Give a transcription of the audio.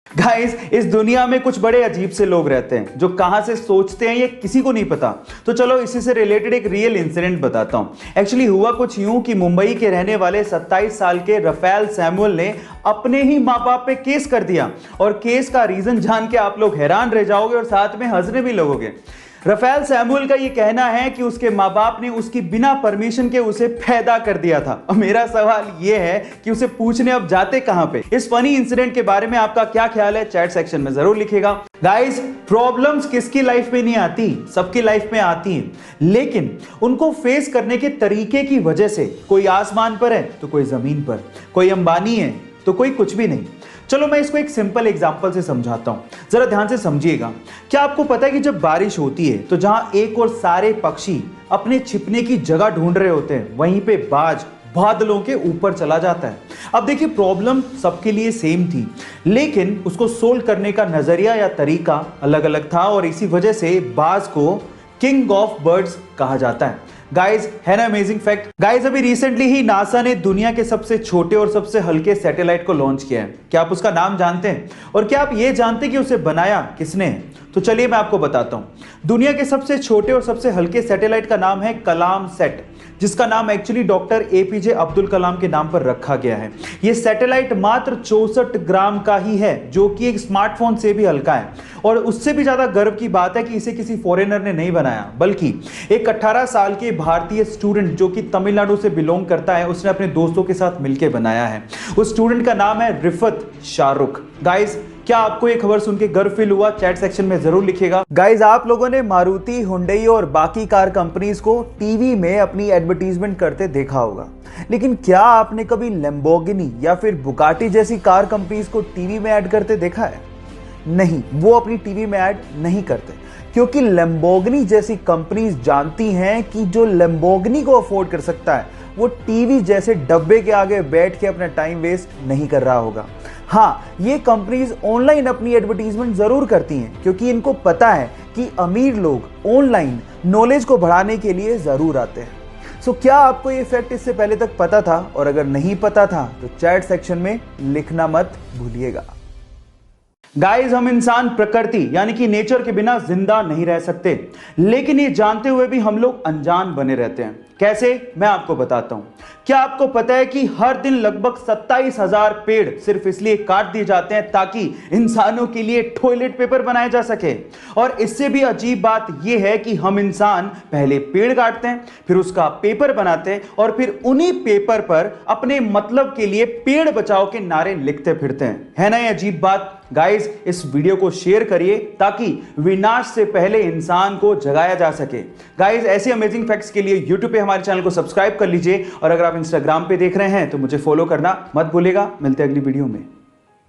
Guys, इस दुनिया में कुछ बड़े अजीब से लोग रहते हैं जो कहां से सोचते हैं ये किसी को नहीं पता। तो चलो इसी से रिलेटेड एक रियल इंसिडेंट बताता हूं। एक्चुअली हुआ कुछ यूं कि मुंबई के रहने वाले 27 साल के रफेल सैमुअल ने अपने ही मां बाप पे केस कर दिया, और केस का रीजन जान के आप लोग हैरान रह जाओगे और साथ में हंसने भी लगोगे। रफेल सैमुअल का ये कहना है कि उसके माँ बाप ने उसकी बिना परमिशन के उसे पैदा कर दिया था। और मेरा सवाल ये है कि उसे पूछने अब जाते कहां पे। इस फनी इंसिडेंट के बारे में आपका क्या ख्याल है, चैट सेक्शन में जरूर लिखिएगा। गाइस, प्रॉब्लम्स किसकी लाइफ में नहीं आती, सबकी लाइफ में आती हैं, लेकिन उनको फेस करने के तरीके की वजह से कोई आसमान पर है तो कोई जमीन पर, कोई अंबानी है तो कोई कुछ भी नहीं। चलो मैं इसको एक सिंपल एग्जांपल से समझाता हूं, जरा ध्यान से समझिएगा। क्या आपको पता है कि जब बारिश होती है तो जहां एक और सारे पक्षी अपने छिपने की जगह ढूंढ रहे होते हैं, वहीं पे बाज बादलों के ऊपर चला जाता है। अब देखिए, प्रॉब्लम सबके लिए सेम थी, लेकिन उसको सोल्व करने का नजरिया या तरीका अलग अलग था, और इसी वजह से बाज को किंग ऑफ बर्ड्स कहा जाता है। गाइज, है ना अमेजिंग फैक्ट। गाइज, अभी रिसेंटली ही नासा ने दुनिया के सबसे छोटे और सबसे हल्के सैटेलाइट को लॉन्च किया है। क्या आप उसका नाम जानते हैं? और क्या आप ये जानते हैं कि उसे बनाया किसने है? तो चलिए मैं आपको बताता हूं। दुनिया के सबसे छोटे और सबसे हल्के सैटेलाइट का नाम है कलाम सेट, जिसका नाम actually doctor APJ Abdul Kalam के नाम पर रखा गया है। यह सैटेलाइट मात्र 64 ग्राम का ही है, जो कि एक स्मार्टफोन से भी हल्का है। और उससे भी ज्यादा गर्व की बात है कि इसे किसी फॉरेनर ने नहीं बनाया, बल्कि एक 18 साल के भारतीय स्टूडेंट जो कि तमिलनाडु से बिलोंग करता है, उसने अपने दोस्तों के साथ मिलकर बनाया है। उस स्टूडेंट का नाम है रिफत शाहरुख। गाइस, क्या आपको ये खबर सुन के गर्व फील हुआ? चैट सेक्शन में जरूर लिखिएगा। गाइस, आप लोगों ने मारुति, हुंडई और बाकी कार कंपनीज को टीवी में अपनी एडवर्टीजमेंट करते देखा होगा, लेकिन क्या आपने कभी लैम्बोर्गिनी या फिर बुगाटी जैसी कार कंपनीज को टीवी में ऐड करते देखा है? नहीं, वो अपनी टीवी में ऐड नहीं करते, क्योंकि लैम्बोर्गिनी जैसी कंपनीज जानती हैं कि जो लैम्बोर्गिनी को अफोर्ड कर सकता है वो टीवी जैसे डब्बे के आगे बैठ के अपना टाइम वेस्ट नहीं कर रहा होगा। हाँ, ये कंपनीज ऑनलाइन अपनी एडवर्टीजमेंट जरूर करती हैं, क्योंकि इनको पता है कि अमीर लोग ऑनलाइन नॉलेज को बढ़ाने के लिए जरूर आते हैं। सो क्या आपको ये फैक्ट इससे पहले तक पता था? और अगर नहीं पता था तो चैट सेक्शन में लिखना मत भूलिएगा। गाइस, हम इंसान प्रकृति यानी कि नेचर के बिना जिंदा नहीं रह सकते, लेकिन ये जानते हुए भी हम लोग अनजान बने रहते हैं। कैसे? मैं आपको बताता हूं। क्या आपको पता है कि हर दिन लगभग 27,000 पेड़ सिर्फ इसलिए काट दिए जाते हैं ताकि इंसानों के लिए टॉयलेट पेपर बनाया जा सके? और इससे भी अजीब बात यह है कि हम इंसान पहले पेड़ काटते हैं, फिर उसका पेपर बनाते हैं, और फिर उन्हीं पेपर पर अपने मतलब के लिए पेड़ बचाओ के नारे लिखते फिरते हैं। है ना ये अजीब बात? गाइस, इस वीडियो को शेयर करिए ताकि विनाश से पहले इंसान को जगाया जा सके। गाइस, ऐसे अमेजिंग फैक्ट्स के लिए YouTube पे हमारे चैनल को सब्सक्राइब कर लीजिए, और अगर आप इंस्टाग्राम पे देख रहे हैं तो मुझे फॉलो करना मत भूलिएगा। मिलते हैं अगली वीडियो में।